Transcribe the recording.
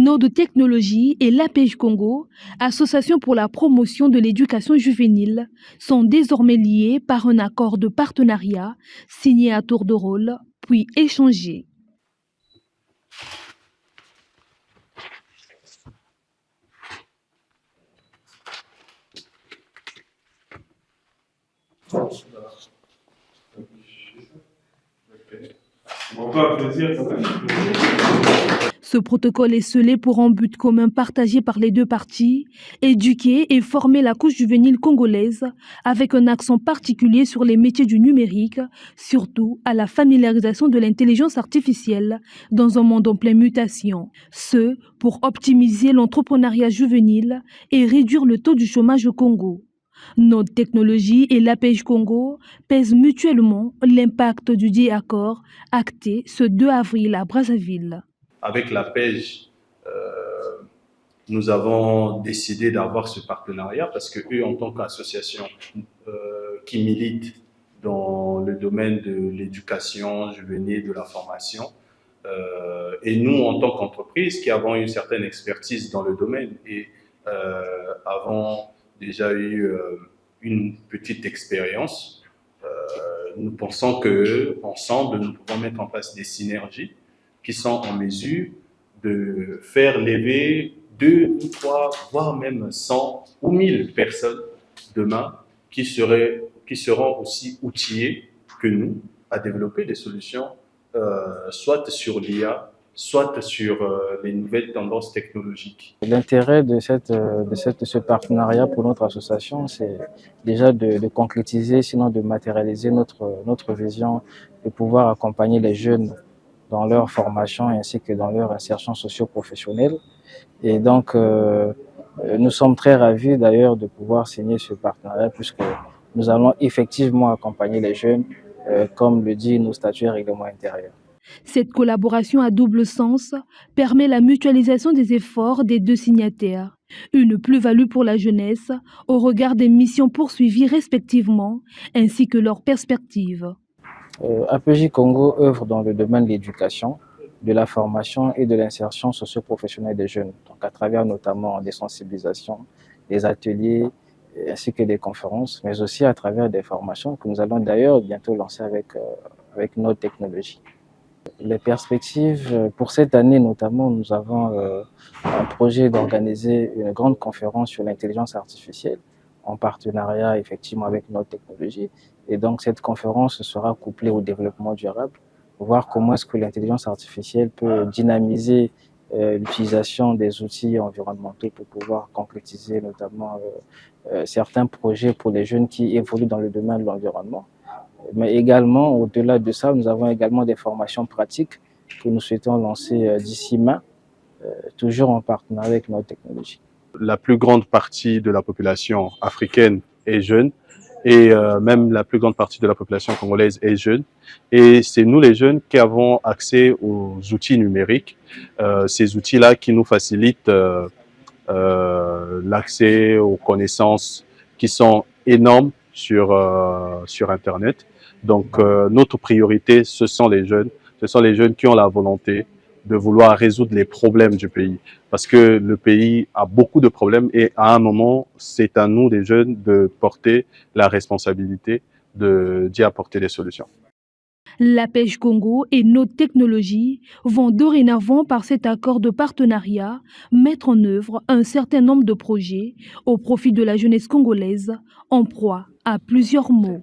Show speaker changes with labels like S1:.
S1: Node Technologies et l'APEJ Congo, association pour la promotion de l'éducation juvénile, sont désormais liés par un accord de partenariat signé à tour de rôle, puis échangé. Ce protocole est scellé pour un but commun partagé par les deux parties, éduquer et former la couche juvénile congolaise avec un accent particulier sur les métiers du numérique, surtout à la familiarisation de l'intelligence artificielle dans un monde en pleine mutation. Ce, pour optimiser l'entrepreneuriat juvénile et réduire le taux du chômage au Congo. Node Technologies et l'APEJ Congo pèsent mutuellement l'impact du dit accord acté ce 2 avril à Brazzaville.
S2: Avec l'APEJ, nous avons décidé d'avoir ce partenariat parce que eux, en tant qu'association qui milite dans le domaine de l'éducation juvénile, de la formation, et nous, en tant qu'entreprise qui avons une certaine expertise dans le domaine et avons déjà eu une petite expérience, nous pensons qu'ensemble, nous pouvons mettre en place des synergies qui sont en mesure de faire lever 2 ou 3, voire même 100 ou 1000 personnes demain qui seront aussi outillées que nous à développer des solutions, soit sur l'IA, soit sur les nouvelles tendances technologiques.
S3: L'intérêt de ce partenariat pour notre association, c'est déjà de concrétiser, sinon de matérialiser notre vision, de pouvoir accompagner les jeunes dans leur formation ainsi que dans leur insertion socio-professionnelle. Et donc, nous sommes très ravis d'ailleurs de pouvoir signer ce partenariat puisque nous allons effectivement accompagner les jeunes, comme le dit nos statuts et règlements intérieurs.
S1: Cette collaboration à double sens permet la mutualisation des efforts des deux signataires. Une plus-value pour la jeunesse au regard des missions poursuivies respectivement ainsi que leurs perspectives.
S3: APEJ Congo œuvre dans le domaine de l'éducation, de la formation et de l'insertion socio-professionnelle des jeunes, donc à travers notamment des sensibilisations, des ateliers ainsi que des conférences, mais aussi à travers des formations que nous allons d'ailleurs bientôt lancer avec Node Technologies. Les perspectives pour cette année notamment, nous avons un projet d'organiser une grande conférence sur l'intelligence artificielle en partenariat effectivement avec Node Technologies. Et donc cette conférence sera couplée au développement durable, pour voir comment est-ce que l'intelligence artificielle peut dynamiser l'utilisation des outils environnementaux pour pouvoir concrétiser notamment certains projets pour les jeunes qui évoluent dans le domaine de l'environnement. Mais également, au-delà de ça, nous avons également des formations pratiques que nous souhaitons lancer d'ici mai, toujours en partenariat avec Node Technologies.
S2: La plus grande partie de la population africaine est jeune et même la plus grande partie de la population congolaise est jeune. Et c'est nous les jeunes qui avons accès aux outils numériques, ces outils-là qui nous facilitent l'accès aux connaissances qui sont énormes sur Internet. Donc notre priorité, ce sont les jeunes qui ont la volonté de vouloir résoudre les problèmes du pays. Parce que le pays a beaucoup de problèmes et à un moment, c'est à nous, les jeunes, de porter la responsabilité d'y apporter des solutions.
S1: L'APEJ Congo et Node Technologies vont dorénavant, par cet accord de partenariat, mettre en œuvre un certain nombre de projets au profit de la jeunesse congolaise en proie à plusieurs maux.